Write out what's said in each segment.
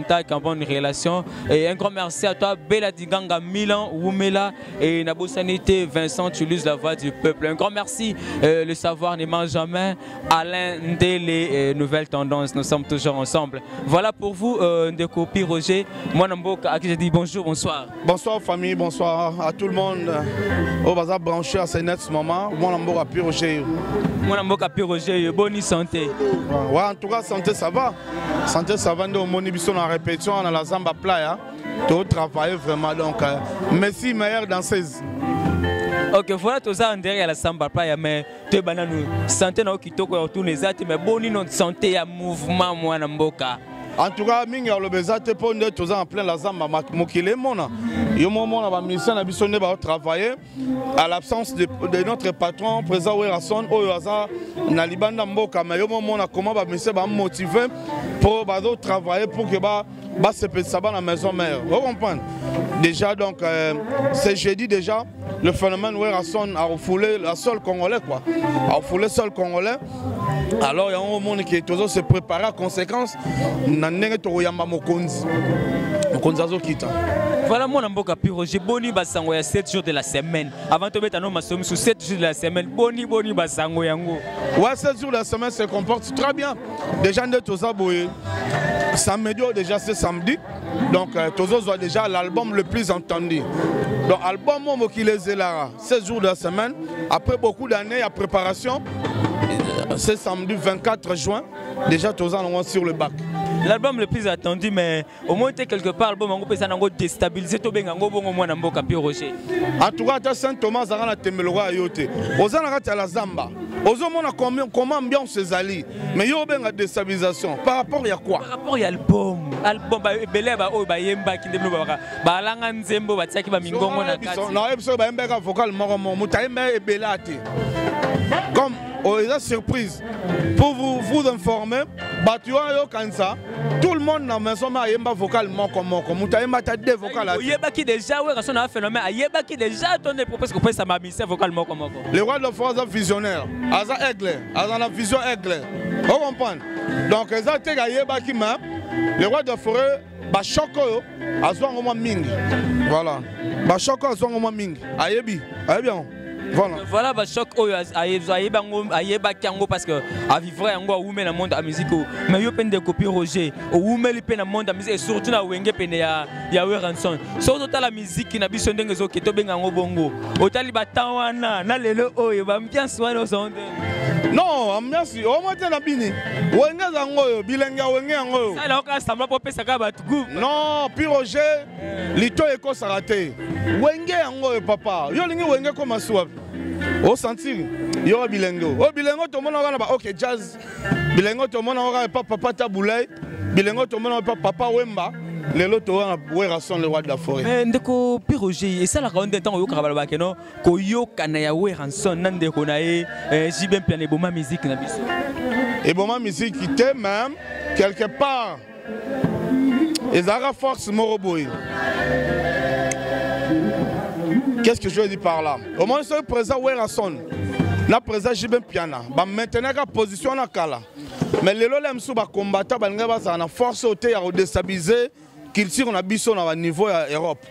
contact, en bonne relation. Et un grand merci à toi, Bella Diganga, Milan, Woumela et Nabo Sanité, Vincent, tu uses la voix du peuple. Un grand merci, le savoir ne mange jamais. Alain Ndele, Nouvelles Tendances, nous sommes toujours ensemble. Voilà pour vous, Ndeko Pi Roger. Moi, Namboka, à qui je dis bonjour, bonsoir. Bonsoir famille, bonsoir à tout le monde. Au bazar branché à ce moment, moi, Namboka Pi Roger. Moi, Namboka Pi Roger, bonne santé. Ouais, en tout cas, santé, ça va. Santé, ça va. Nous, on en répétition, on a la Zamba Playa. Tout travailler vraiment. Donc, merci, meilleure danseuse. Ok, voilà tout ça, on dirait à la Samba Playa, mais tu es banane. Santé, nous qui toque autour des autres, mais bonne santé, à mouvement, moi, Namboka. En tout cas, mingi a le bezate pour nous tous en plein la Zamba Mokile Mona. Yo moment on va mission na bisonné va travailler à l'absence de notre patron président Werrason Oyoaza na libanda mboka mais yo moment on a comment va monsieur va motiver pour travailler pour que ba se peut ça la maison mère. Vous comprenez? Déjà donc c'est jeudi déjà le phénomène Werrason a refoulé la sol congolais quoi. A refoulé sol congolais. Alors il y a un monde qui est toujours se préparer à conséquence. Voilà mon Namboka Pi Roger, boni basango ya 7 jours de la semaine. Avant de mettre nos masomi sur 7 jours de la semaine, boni basango yango. Ouais, 7 jours de la semaine se comporte très bien. Déjà de tout ça boye. Samedi déjà c'est samedi. Donc tous voient déjà l'album le plus entendu. Donc album Momo qui les est là 7 jours de la semaine après beaucoup d'années à préparation. C'est samedi 24 juin. Déjà tous on sur le bac. L'album le plus attendu, mais au moins quelque part, l'album a déstabilisé tout le monde. Roger. En tout cas, Saint Thomas a temelo à yote. Aux anarats à la Zamba. Aux hommes, on a comment ambiance ces alliés. Mais il y a une déstabilisation. Par rapport à quoi? Par rapport à l'album. L'album, Beleba, Yemba, qui développe. Balangan Zembo, Batsaki, Bamingongo, Nakati. Non, il y a un vocal, Moutaïme et Belati. Comme, il y a surprise. Pour vous informer, tout le monde dans la maison a un vocal comme deux vocales. Il y a déjà un phénomène. Il y a déjà ton propos que ça m'a mis vocal comme le roi de France est visionnaire. Il a une vision aigle. Vous comprenez? Donc, le roi de forêt, Bachoko, a besoin de mingi. Voilà. Bachoko a besoin de mingi. Ayebi. Bien. Voilà, choc parce que à vivre en Women dans le monde de la musique, mais il y a de copies Roger, Women dans le monde de la musique et surtout dans Wenge ya Werrason. Surtout dans la musique qui n'a pas besoin de gens qui tombent en bongo. Au Taliban, na lelo oyo ba ambiance wana sonde. Non, ambiance au moins na bini. Wenge zango bilenga wenge ngo. Ça là on sembla pour pesa ka batu. Non, puis Roger, lito eko sarate. Wenge ngo papa. Yo lingi wenge comme swap. Au sentir, il y aura bilingo. Au bilingo, tout le monde aura ok jazz. Bilingo, tout le monde aura papa Taboulay. Bilingo, tout le monde aura papa Wemba. Les lots aura Werrason, le roi de la forêt. Mais Ndeko Pi Roger, et ça la ronde de temps au Karabala Bakeno, Koyo Kanaya Werrason, Nandeko Nae, Jibem Piane Boma musique na biso. Et Boma musique qui était même quelque part. Et Zara Force Moroboy. Qu'est-ce que je veux dire par là? Au moins, c'est le président Werrason, le président Jibem Piana. Maintenant, la position est là. Mais les gens qui sont combattants, ils ont force à déstabiliser culture na biso na niveau de l'Europe.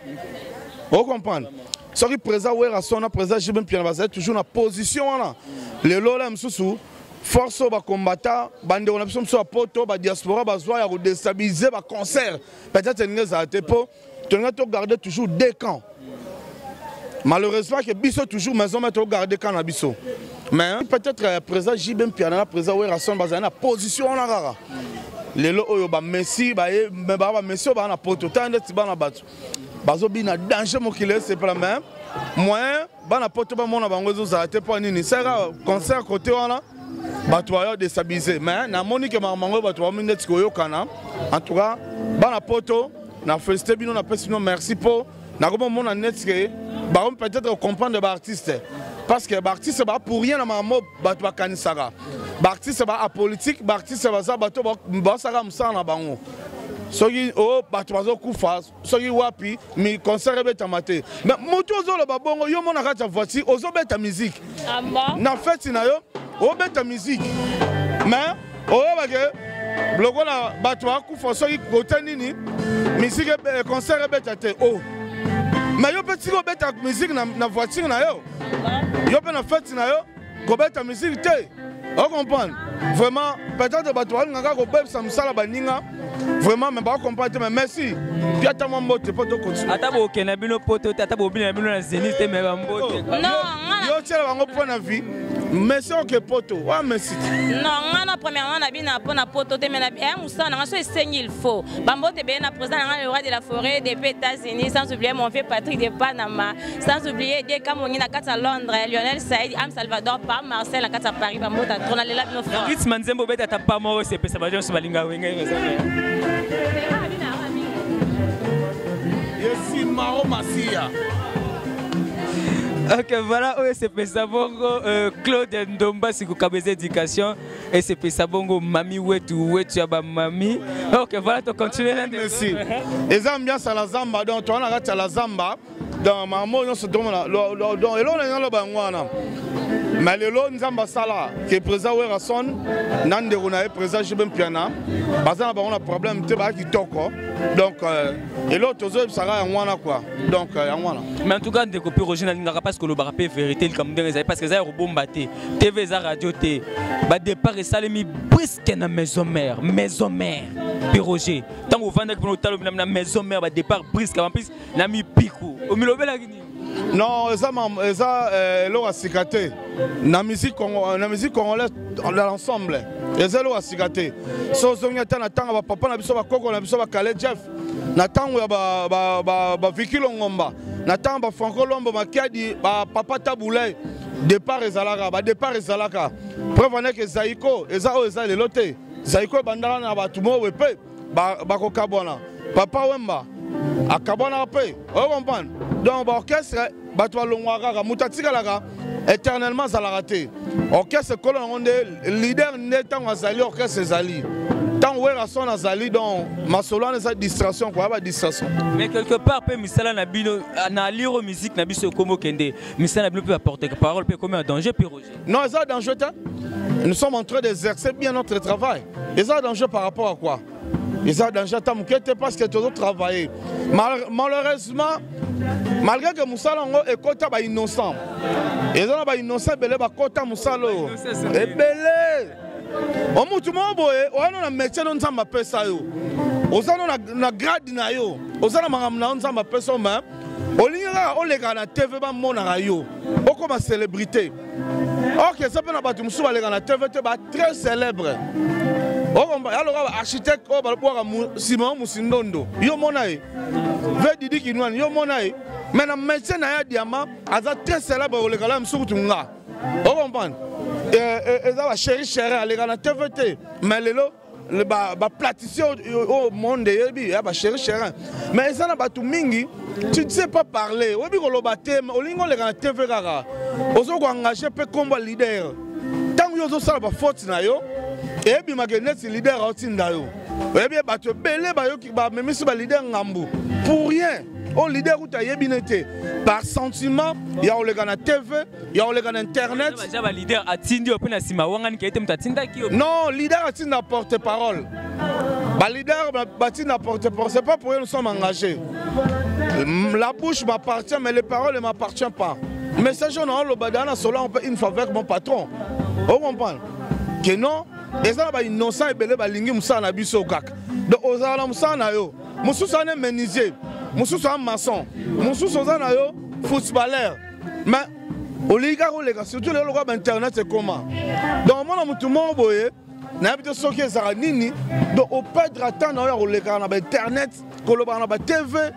Vous comprenez? Ce qui président Werrason, le président Jibem Piana, c'est toujours la position là. Les gens qui sont force aux combattants, bande on a besoin de poto, la diaspora, besoin de déstabiliser le concert. Peut-être que nous avons gardé toujours deux camps. Malheureusement, que Bisso toujours maison mais garder quand Bisso. Mais peut-être le président Jibem Piana, le président Werrason, il a une position en Agara. Les lots ba Messi, ba Messi ba na poto, tant de tiba na batu. Bazo bi na danger mo kile c'est pas même. Moi, ba na poto ba mona bango zo arrêter pour nini. C'est un concert côté wana. Batu va déstabiliser. Mais na monique mango batu va minute ko kana. En tout cas, ba na poto, na félicité bino na pesino merci pour na comme mon net peut-être comprendre les artistes parce que les artistes sont pour rien dans ma batwa kanisara. Les artistes sont apolitique, les artistes sont bateau basara musana bango. Soki o batwa zo kufa, soki wapi mi concert beta maté. Mais moto zo le babongo yo mona kata voici ozo beta musique. Na fête na yo o beta musique. Mais o ba ke lokola bato akufa soki kote nini musique concert ebeta te oh mais yo pe tiko beta musique na voiture na yo yo pe na fête na yo kobeta musique te on comprend vraiment peut-être bato ngaka ko bebsa musala baninga vraiment mais pas comprendre mais merci puis attends mon mot pour te continuer ata bo kena bino poto ata bo bino na Zénith mais ba mbote non yo tela bango point na vie merci OK poto wa merci non ngana premièrement na bina pona poto te mais na bien musa na so esengi il faut ba mbote be na président na le roi de la forêt des États-Unis sans oublier mon vieux Patrick de Panama sans oublier des Kamongi na kata Londres Lionel Saïd Am Salvador par Marcel na kata Paris ba mbote trona lela bino frère Ritz Manzembo beta ta pas mo c'est pesa ba jo balinga wenga Yesi Maro Masia. Ok, voilà, c'est Pesabongo, Claude Ndomba, c'est Koukabeze Éducation, et c'est Pesabongo, Mami Wetu, Yaba Mami. Ok, voilà, tu continues. Merci. Et ça, ambiance à la Zamba, donc tu as à la Zamba, dans ma mot, on se demande, et là, on est là, mais le lot Nzamba Sala, qui est présent à Werrason, Nande Rounae, présent Jibem Piana, Bazan a un problème, tu vas qui toko. Donc, et l'autre, ça sera en Wana quoi. Donc, en Wana. Mais en tout cas, des copies originales, n'a pas ce que le barapé vérité, comme des parce que ça a rebombaté. TV, ça radio, T. Bah, départ et ça, les mis presque dans maison mère, Piroger. Tant qu'on vend pour la maison mère, bah, départ brisque, en plus, n'a mis picou. Au milieu de la Guinée. Non, ça, l'eau a cicaté. La musique congolaise dans l'ensemble. Et ça, l'eau a cicaté. Si on a tant papa, na biso ba koko, na biso ba Calais Jeff, na tant ba Vicky Longomba, na tant ba Franco Lombo, Makiadi, ba papa Taboulay, départ ezalaka, ba départ ezalaka. Preuve en est que Zaïko, eza le loté. Zaïko bandara na ba tumo wepe, ba kokabona. Papa Wemba, a kabona pe. On comprend. Donc l'orchestre, batwa longwaka, mutatika laga, éternellement ça l'a raté. Orchestre colon on est leader net tant azali orchestre zali. Tant Werrason azali donc ma solo na distraction quoi ba distraction. Mais quelque part peu misala na bino na lire musique na biso komo kende. Misala bino peut apporter parole peut comme un danger Piroger. Non, ça danger. Nous sommes en train d'exercer bien notre travail. Et ça danger par rapport à quoi? Et ça danger parce que tu dois travailler. Malheureusement, malgré que Moussa Lango est kota ba innocent. Et ça ba innocent belé ba kota Moussa lo. Et belé. O mutu mo boye, o ano na métier non samba pesa yo. O ça na grade na yo. O ça na mangam na on samba pesa ma. O linga o lega na TV ba mona yo. O comme célébrité. OK, ça peut na ba tu musu ba lega na TV te ba très célèbre. Alors, architecte, Simon Moussindondo, yo monae, Didi Kinouan, yo monae, mais le médecin a diamant, a très célèbre au légalam surtunga. On comprend. Et ça va chéri, aller à la TVT, mais le platission au monde, il va chéri, mais ça n'a pas tout mingi, tu ne sais pas parler, on dit qu'on l'a battu, on dit qu'on l'a TV, on s'est engagé pour combat leader. Tant que vous avez fait faute, et puis ma gueule c'est leader au Tindayo. Et bien bah tu belé bah yo qui bah même si bah leader ngambu pour rien. Au leader où tu as yébinete par sentiment, il y a les gars na TV, il y a les gars na internet. Bah leader a Tindi au pena sima wangan qui a été m'tatinda qui. Non, leader a Tinda porte-parole. Bah leader bah Tinda porte-parole, c'est pas pour eux nous sommes engagés. La bouche m'appartient mais les paroles ne m'appartiennent pas. Message on a le badana solo on peut une faveur avec mon patron. On comprend que non. Et ça va innocent et belé balingi musa na biso kaka. Donc ozala musa na yo. Musu sa ne menuisier. Musu sa maçon. Musu sa na yo footballeur. Mais oliga les gars surtout les locaux internet c'est comment. Donc moi na mutu mo boye na habite soki za nini donc au perdre temps na yo les gars na internet koloba na ba TV.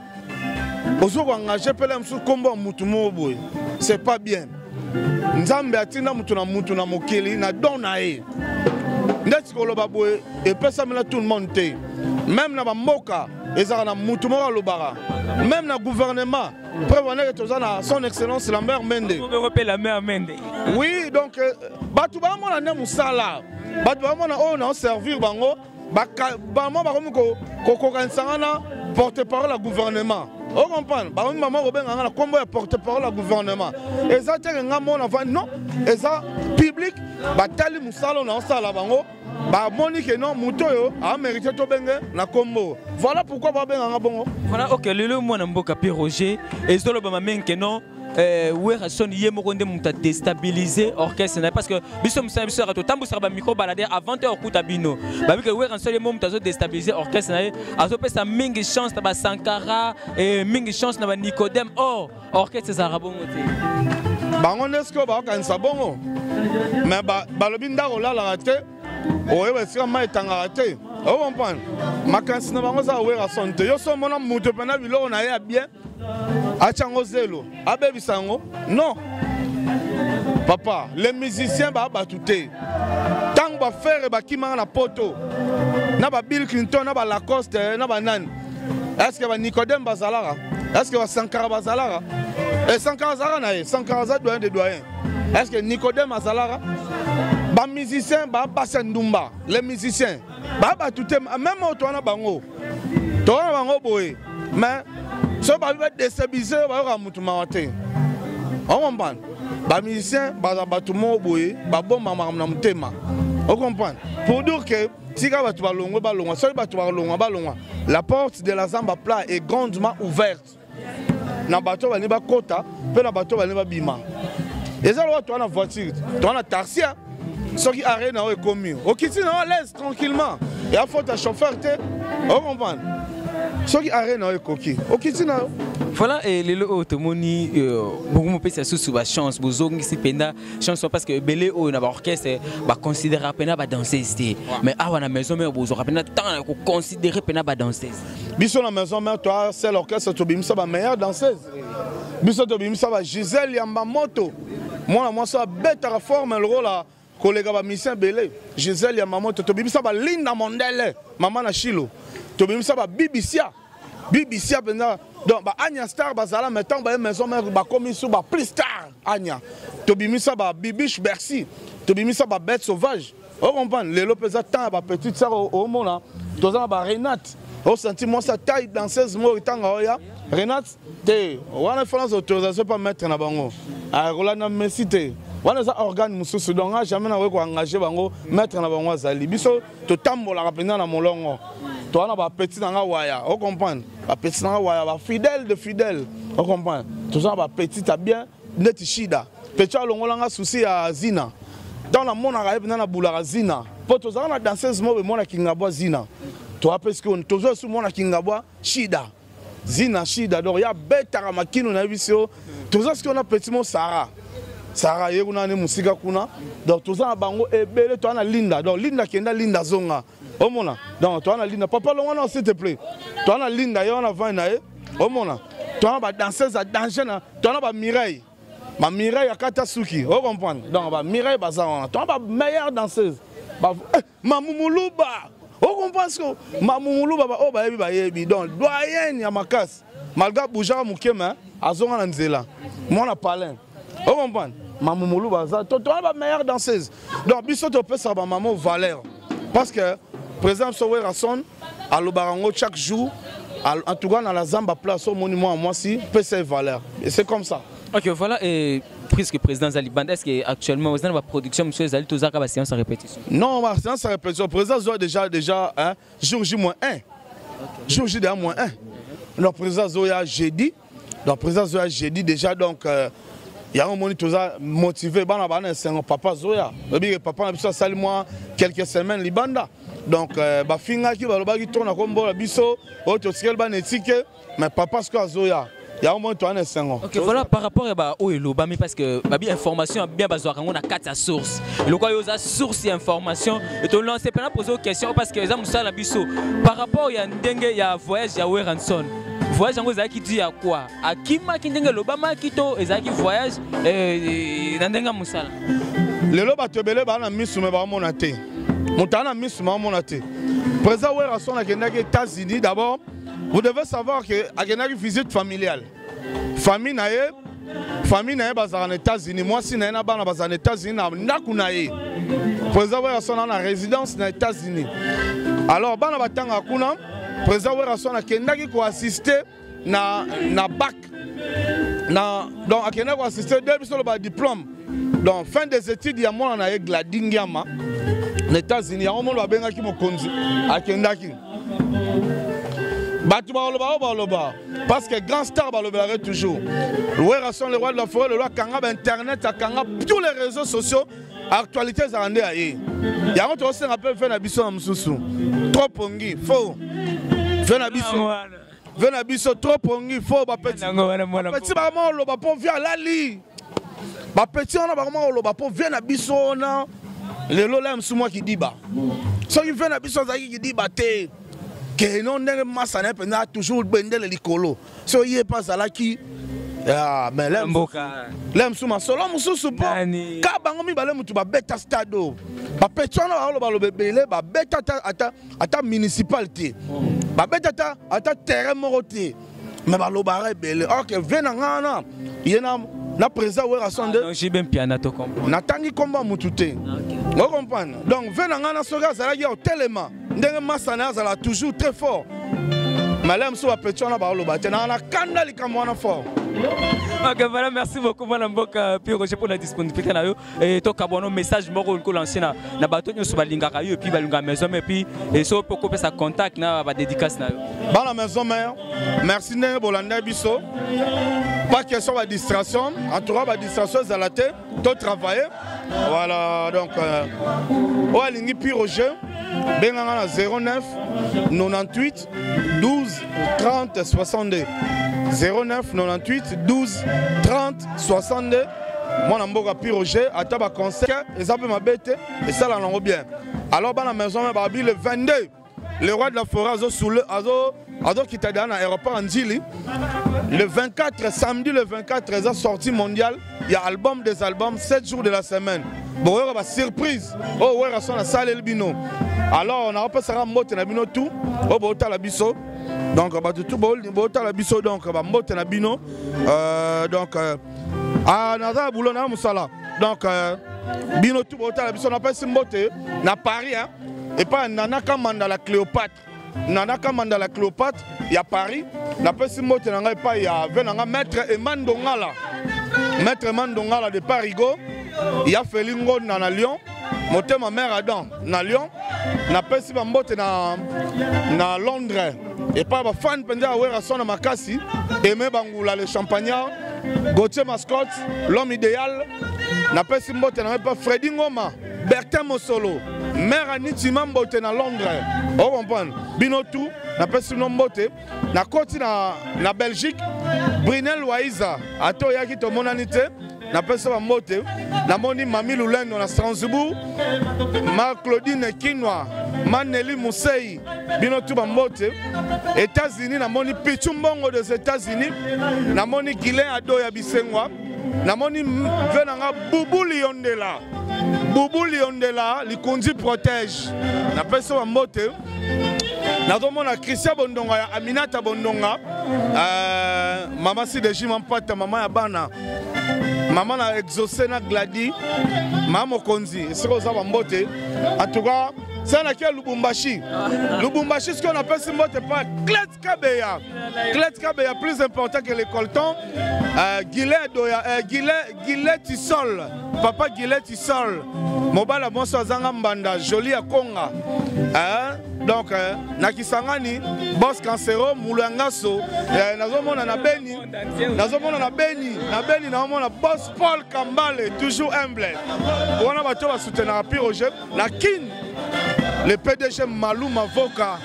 Ozo ko engager pele musu kombo mutu mo boye. C'est pas bien. Nzambe atina mutu na mokili na dona e. Et tout le monde. Même dans Moka, même dans le gouvernement, son excellence Lambert Mende. Oui, donc, on a servi porte-parole au gouvernement. On comprend. Maman Robin a combo porte-parole au gouvernement. Et ça, non. Et ça, public batali musalo na osala bango ba moni que non mutoyo a mérité to benge na kombo. Voilà pourquoi ba benga nga bongo. Voilà, OK, le mwana mboka Pi Roger et solo ba men que non Werrason yemoko nde muta déstabiliser orchestre parce que biso musala biso rato tambusaka ba micro balader avant de okuta bino ba bi que Werrason yemo muta zo déstabiliser orchestre na azo pesa mingi chance na ba Sankara et mingi chance na ba Nicodème orchestre za rabongo te bango nesko ba kanisa bongo mais ba lobi ndako la raté oye sika mai tanga te o comprendre makanisi na bango za Werrason te yo so mona muto pena biloko na ye bien achango zelo abebisango non papa les musiciens ba batute tant ba faire ba kimanga na poto na ba Bill Clinton na ba Lacoste na ba nan est-ce que ba Nicodème bazalara est-ce que ba Sankara bazalara et Sankara zara na Sankara za doyen de doyen est-ce que Nicodème bazalara ba musiciens ba basendumba les musiciens ba batute même auto na bango to na bango boye mais so ba déstabiliser ba ka mutu mawate on comprend ba musicien ba batumo boye ba bomba na mutema on comprend pour dire que si ka batu ba longwa so batu ba longwa la porte de la Zamba plat est grandement ouverte na bato ba ni ba kota pe na bato ba ni ba bima eza lo to na voiture to na taxi so qui arrête na o commis o kiti na laisse tranquillement et a faut ta chauffeur te on comprend ceux qui arrêtent dans le coquille. Voilà, et les lots automoni, beaucoup de personnes sous la chance, vous avez une chance parce que Belé ou une orchestre va considérer à peine à danser ici. Mais à la maison, vous aurez peine temps pour considérer peine à danser. Bisous la maison, mais toi, c'est l'orchestre qui est la meilleure danseuse. Bisous qui est Gisèle Yamamoto. Moi, ça bête à forme le rôle là. Collègue Mission Belé. Gisèle Yamamoto, tu as ça Linda Mondele, maman na Chilo. Tobimisa ba BBC pendant donc ba Anya Star bazala mettons ba maison mère ba commis sous ba plus star Anya tobimisa ba Bibiche Bercy tobimisa ba Bête Sauvage on comprend les lopeza tant ba petite sœur au mona toza ba Renate au sentiment sa taille danseuse mo itanga oya Renate te wana France autorisation pas mettre na bango a Rolanda Messi te wana za organe mususu donc jamais na ko engager bango mettre na bango azali biso to tambola rapena na molongo. Toi, on a petit dans la waya, on comprend. Petit dans la waya, fidèle de fidèle, on comprend. Tout ça, petit à bien, net chida. Petit à l'on a souci à Zina. Dans la monde arrive dans la boule à Zina. Pour tout ça, on a dansé ce mot, mon Kingabwa Zina. Toi, parce que tout ça, sous mon Kingabwa Shida. Zina Shida. Donc, il y a bête à Ramakino, on a vu ça. Tout ça, ce qu'on a petit mot Sarah. Sarah, il y a une musique à Kuna. Donc, tout ça, bango et belle, toi, on a Linda. Donc, Linda qui est dans Linda Zonga. Oh mon donc toi on a Linda papa l'on s'il te plaît toi on a Linda et on a Vanae oh mon toi on va danser à danger toi on a Mireille ma Mireille à Katasuki on comprend donc va Mireille bazar toi on va meilleure danseuse Mamoulouba on comprend ce que Mamoulouba oh ba yebi donc doyen ya makas malgré Boujara Mukema azonga nzela moi on a parlé on comprend Mamoulouba toi on va meilleure danseuse donc biso to peut ça ba maman Valère parce que par exemple, sur Werrason, à l'Obarango, chaque jour, en tout cas dans la Zamba place au monument à moi aussi, PC valeur. Et c'est comme ça. Ok, voilà, et puisque le président Zaliband, est-ce qu'actuellement, vous avez la production, monsieur Zali, tous la séance à répétition? Non, la séance à répétition. Le président Zoya déjà, jour J-1. Jour J déjà -1. Le président Zoya jeudi. Le président Zoya jeudi déjà, donc, il y a un moment où motivé, c'est papa Zoya. Papa a sali moi quelques semaines, Libanda. Donc, finga qui va le tourner comme la biso, autre mais papa ce que Zoya. Il y a un moment où on est 5 ans. Ok, voilà par rapport à Oelo, parce que la information bien basée on a 4 sources. Le quoi il y a source et information et tu lances plein de poser des questions parce que ça la biso. Par rapport il y a dengue, il y a voyage, il y a Werrason. Voyage en qui dit à quoi? À qui ma qui dengue l'Obama qui to et ça qui voyage et dans dengue musala. Le loba te belé ba na misu me ba monate. Montana misu ma monate. Président Werrason a gagné aux États-Unis d'abord. Vous devez savoir que y a une visite familiale. Famille nae bazar aux États-Unis. Moi si nae na bana bazar aux États-Unis na kunaye. Président Werrason a une résidence aux États-Unis. Alors bana batanga kuna président Werrason a kendaki ko assister na bac. Donc a kendaki ko assister deux biso ba diplôme. Donc fin des études, il y a moi on a Gladingiama. Les États-Unis, il y a un monde qui a bien qui mokonzi à Kendaki. Parce que grand star va toujours. Le roi de la forêt, le roi Kanga, Internet, Kanga, tous les réseaux sociaux, actualité ça rendait à y. Il y a un autre qui s'appelle Venabiso Amsusu. Trop pongi, faux. Venabiso trop pongi, faux. Petit maman, le bapon vient Lali. Petit on a vraiment le bapon vient à Bisso. Le lola sous moi qui dit bah. So il vient à Bisso qui dit bah t'es. Que non n'est massa n'est pas toujours bendel les licolo. So il est pas ça là qui. Ah mais l'aime sous ma solo musu supo. Ka bango mi balé mutu ba beta stado. Ba petit on a le bébé ba beta ata municipalité. Ba beta ata terrain moroté. Mais ba lo bare belé. OK vena ngana. Yena na président ouais rassemble. J'ai bien piano to comprendre. Natangi combat mututé. Vous comprenez? Donc vena ngana soga za la au tellement. Ndenge masana za la toujours très fort. Malem so petit on a ba lo ba tena na kanda likamwana fort. Ok, voilà, merci beaucoup, Mme Mboka Roger pour la disponibilité. Et toi, un message pour lancer na bateau sur Balinga et puis Balinga maison et puis et so pour couper sa contact na ba dédicace na. Dans la maison mère, merci ne bolanda biso. Pas question de distraction, en tout cas la distraction à la tête, tout travailler. Voilà donc Oalingi puis Roger Benganga 09 98 12 30 62 09 98 12 30 62. Moi, Namboka Piroger, à Taba Conseil, et ça peut m'abaisser, et ça, là, on bien. Alors, dans la maison, le 22, le roi de la forêt, qui t'a donné à l'aéroport en Djili. Le 24, samedi, le 24, il y a sortie mondiale. Il y a album des albums, 7 jours de la semaine. Bon, il y a une surprise. Oh, ouais, il y a la salle El Bino. Alors, on a repéré ça, on a bino tout. Oh, bon, on a la biso. Donc, on a tout la biso. Donc, on a la bino. Donc, Naza Boulona Moussala. Donc, bino tout, on a la biso. On a pas simboté. Na Paris, hein. Et pas Nanaka Mandala Cléopâtre. Nanaka Mandala Cléopâtre, il y a Paris. La personne qui il y a Maître Eman Dongala. Maître Eman Dongala de Parigo. Il y a Félingo dans Lyon. Moté ma mère Adam dans Lyon. Na personne qui na Londres. Et pas ma fan pendant à son Makasi. Aimé Bangoula le champagnard. Gauthier Mascotte, l'homme idéal. Na personne qui pas Freddy Ngoma. Bertin Mosolo. Mère Aniti Mambote na Londres. Vous comprenez? Binotou, na personne Mambote. Na côté na Belgique. Brunel Waiza. Ato yaki to monanité. Na personne Mambote. Na moni Mami Loulène na Strasbourg. Ma Claudine Kinwa. Maneli Moussei. Binotou Mambote. États-Unis, na moni Pichumbongo des États-Unis. Na moni Guilain Ado ya Bisengwa. Na moni venanga Boubou Liondela. Boubou Liondela, Likundi protège. Na personne Mambote. Nazomona Christian Bondonga ya Aminata Bondonga. Maman si de Jim Pata, maman ya bana. Maman a exaucé na Gladi. Maman Konzi. C'est comme ça Mambote. En tout cas, c'est laquelle Lubumbashi. Lubumbashi, ce qu'on appelle ce mot, c'est pas Clet Kabeya. Clet Kabeya, plus important que les coltons. Gilet Tissol. Papa Gilet Tissol. Mobala Bonso Zangambanda. Joli à Konga. Donc, Nakisangani, Boss Cancero, Moulangaso. Nazomona na Beni. Nazomona na Beni. Na Beni, nazomona Boss Paul Kambale. Toujours humble. On a battu à soutenir à Piroger. Na Kin. Le PDG Malou Mavoka,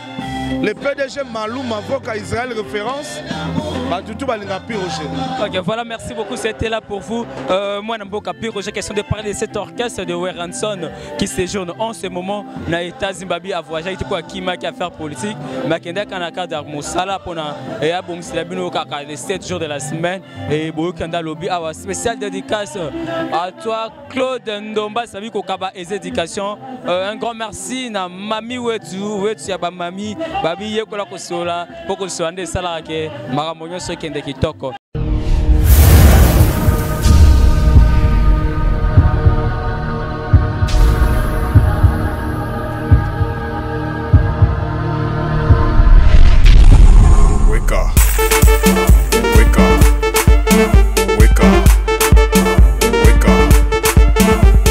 le PDG Malou Mavoka Israël référence, Ok, voilà, merci beaucoup, c'était là pour vous. Moi, Namboka Roger, question de parler de cet orchestre de Weranson qui séjourne en ce moment dans l'État Zimbabwe à voyager pour Kima qui a affaires politiques. Mais qui est en cas d'Armosala pour les 7 jours de la semaine. Et Boukanda Lobby, a spécial dédicace à toi, Claude Ndomba, ça veut qu'on a des éducations. Un grand merci à Mami Wetu, Mami, Babi Yekola Kosola, pour que ce soit un des salariés, Maramonio Sokende Kitoko.